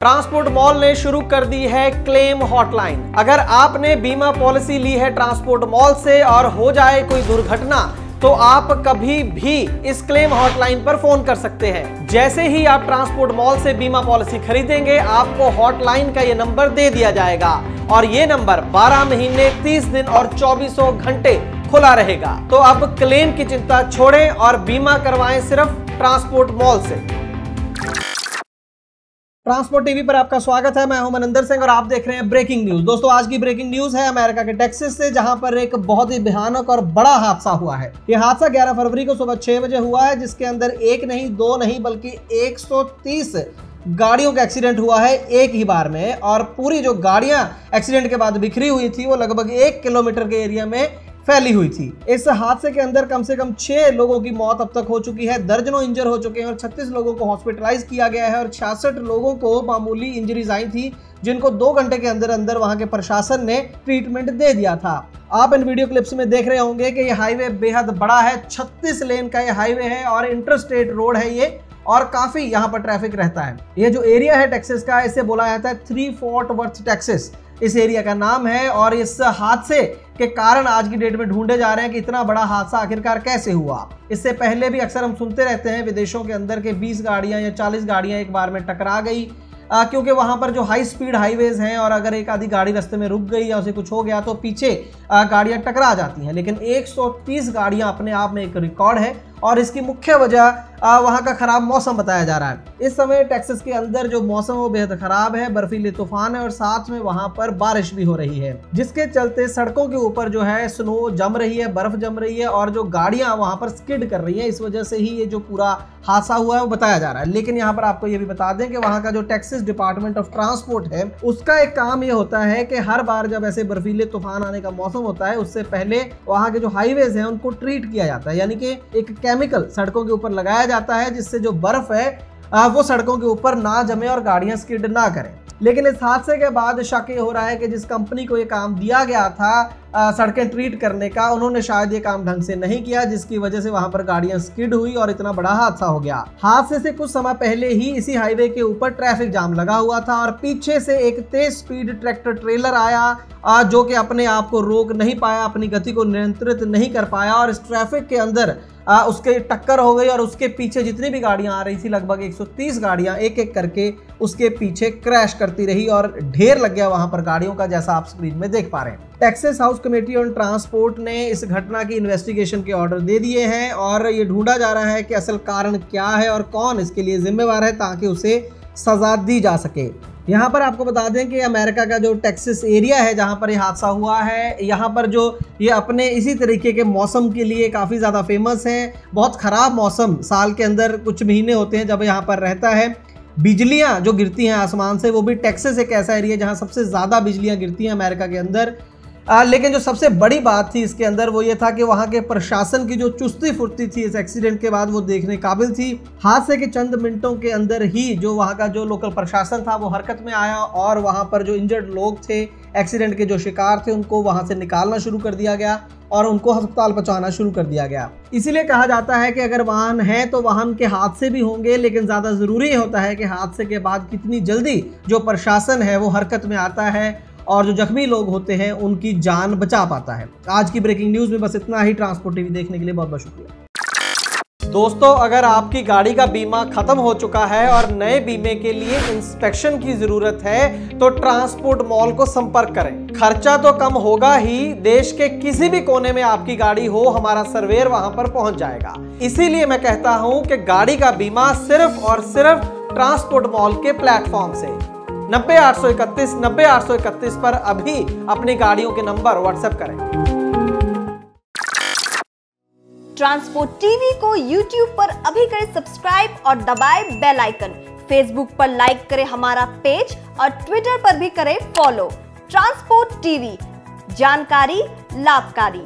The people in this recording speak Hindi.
ट्रांसपोर्ट मॉल ने शुरू कर दी है क्लेम हॉटलाइन। अगर आपने बीमा पॉलिसी ली है ट्रांसपोर्ट मॉल से और हो जाए कोई दुर्घटना तो आप कभी भी इस क्लेम हॉटलाइन पर फोन कर सकते हैं। जैसे ही आप ट्रांसपोर्ट मॉल से बीमा पॉलिसी खरीदेंगे आपको हॉटलाइन का ये नंबर दे दिया जाएगा और ये नंबर 12 महीने 30 दिन और 24 घंटे खुला रहेगा। तो अब क्लेम की चिंता छोड़ें और बीमा करवाएं सिर्फ ट्रांसपोर्ट मॉल से। ट्रांसपोर्ट टीवी पर आपका स्वागत है। मैं हूं मनिंदर सिंह और आप देख रहे हैं ब्रेकिंग न्यूज। दोस्तों आज की ब्रेकिंग न्यूज है अमेरिका के टेक्सास से, जहां पर एक बहुत ही भयानक और बड़ा हादसा हुआ है। यह हादसा 11 फरवरी को सुबह 6 बजे हुआ है, जिसके अंदर एक नहीं दो नहीं बल्कि 130 गाड़ियों का एक्सीडेंट हुआ है एक ही बार में। और पूरी जो गाड़ियां एक्सीडेंट के बाद बिखरी हुई थी वो लगभग 1 किलोमीटर के एरिया में फैली हुई थी। इस हादसे के अंदर कम से कम 6 लोगों की मौत अब तक हो चुकी है, दर्जनों इंजर हो चुके हैं और 36 लोगों को हॉस्पिटलाइज किया गया है और 66 लोगों को मामूली इंजरीज आई थी, जिनको 2 घंटे के अंदर अंदर वहां के प्रशासन ने ट्रीटमेंट दे दिया था। आप इन वीडियो क्लिप्स में देख रहे होंगे कि यह हाईवे बेहद बड़ा है, 36 लेन का यह हाईवे है और इंटरस्टेट रोड है ये, और काफी यहाँ पर ट्रैफिक रहता है। ये जो एरिया है टेक्सास का, इसे बोला जाता है 3 फोर्ट वर्थ टेक्सास, इस एरिया का नाम है। और इस हादसे के कारण आज की डेट में ढूंढे जा रहे हैं कि इतना बड़ा हादसा आखिरकार कैसे हुआ। इससे पहले भी अक्सर हम सुनते रहते हैं विदेशों के अंदर के 20 गाड़ियां या 40 गाड़ियां एक बार में टकरा गई, क्योंकि वहां पर जो हाई स्पीड हाईवेज हैं और अगर एक आधी गाड़ी रास्ते में रुक गई या उसे कुछ हो गया तो पीछे गाड़ियां टकरा जाती हैं। लेकिन 130 गाड़ियां अपने आप में एक रिकॉर्ड है और इसकी मुख्य वजह वहां का खराब मौसम बताया जा रहा है। इस समय टेक्सास के अंदर जो मौसम वो बेहद खराब है, बर्फीले तूफान है और साथ में वहां पर बारिश भी हो रही है, जिसके चलते सड़कों के ऊपर जो है स्नो जम रही है, बर्फ जम रही है और जो गाड़ियां वहां पर स्किड कर रही है। इस वजह से ही ये जो पूरा हादसा हुआ है वो बताया जा रहा है। लेकिन यहाँ पर आपको ये भी बता दें कि वहां का जो टेक्सास डिपार्टमेंट ऑफ ट्रांसपोर्ट है उसका एक काम ये होता है कि हर बार जब ऐसे बर्फीले तूफान आने का मौसम होता है उससे पहले वहां के जो हाईवेज हैं उनको ट्रीट किया जाता है, यानी कि एक केमिकल सड़कों के ऊपर लगाया जाता है जिससे जो बर्फ है वो सड़कों के ऊपर ना जमे और गाड़ियां स्किड ना करें। लेकिन इस हादसे के बाद शक ये हो रहा है कि जिस कंपनी को ये काम दिया गया था सड़कें ट्रीट करने का, उन्होंने शायद ये काम ढंग से नहीं किया, जिसकी वजह से वहां पर गाड़ियां स्किड हुई और इतना बड़ा हादसा हो गया। हादसे से कुछ समय पहले ही इसी हाईवे के ऊपर ट्रैफिक जाम लगा हुआ था और पीछे से एक तेज स्पीड ट्रैक्टर ट्रेलर आया जो कि अपने आप को रोक नहीं पाया, अपनी गति को नियंत्रित नहीं कर पाया और इस ट्रैफिक के अंदर उसके टक्कर हो गई और उसके पीछे जितनी भी गाड़ियां आ रही थी लगभग 130 गाड़ियां एक एक करके उसके पीछे क्रैश करती रही और ढेर लग गया वहां पर गाड़ियों का, जैसा आप स्क्रीन में देख पा रहे हैं। Texas house committee on transport ने इस घटना की इन्वेस्टिगेशन के ऑर्डर दे दिए हैं और ये ढूंढा जा रहा है कि असल कारण क्या है और कौन इसके लिए जिम्मेवार है ताकि उसे सजा दी जा सके। यहाँ पर आपको बता दें कि अमेरिका का जो टेक्सास एरिया है जहाँ पर यह हादसा हुआ है, यहाँ पर जो ये अपने इसी तरीके के मौसम के लिए काफ़ी ज़्यादा फेमस है। बहुत ख़राब मौसम साल के अंदर कुछ महीने होते हैं जब यहाँ पर रहता है। बिजलियाँ जो गिरती हैं आसमान से, वो भी टेक्सास एक ऐसा एरिया जहाँ सबसे ज़्यादा बिजलियाँ गिरती हैं अमेरिका के अंदर। लेकिन जो सबसे बड़ी बात थी इसके अंदर वो ये था कि वहाँ के प्रशासन की जो चुस्ती फुर्ती थी इस एक्सीडेंट के बाद वो देखने काबिल थी। हादसे के चंद मिनटों के अंदर ही जो वहाँ का जो लोकल प्रशासन था वो हरकत में आया और वहाँ पर जो इंजर्ड लोग थे, एक्सीडेंट के जो शिकार थे, उनको वहाँ से निकालना शुरू कर दिया गया और उनको अस्पताल पहुंचाना शुरू कर दिया गया। इसीलिए कहा जाता है कि अगर वाहन है तो वाहन के हादसे भी होंगे, लेकिन ज़्यादा ज़रूरी होता है कि हादसे के बाद कितनी जल्दी जो प्रशासन है वो हरकत में आता है और जो जख्मी लोग होते हैं उनकी जान बचा पाता है। आज की ब्रेकिंग न्यूज़ में बस इतना ही। ट्रांसपोर्ट टीवी देखने के लिए बहुत बहुत शुक्रिया। दोस्तों अगर आपकी गाड़ी का बीमा खत्म हो चुका है और नए बीमे के लिए इंस्पेक्शन की जरूरत है तो ट्रांसपोर्ट मॉल को संपर्क करें। खर्चा तो कम होगा ही, देश के किसी भी कोने में आपकी गाड़ी हो हमारा सर्वेयर वहां पर पहुंच जाएगा। इसीलिए मैं कहता हूं कि गाड़ी का बीमा सिर्फ और सिर्फ ट्रांसपोर्ट मॉल के प्लेटफॉर्म से 90-831 90-831 पर अभी अपनी गाड़ियों के नंबर व्हाट्सएप करें। ट्रांसपोर्ट टीवी को YouTube पर अभी करें सब्सक्राइब और दबाएं बेल आइकन। फेसबुक पर लाइक करें हमारा पेज और ट्विटर पर भी करें फॉलो। ट्रांसपोर्ट टीवी, जानकारी लाभकारी।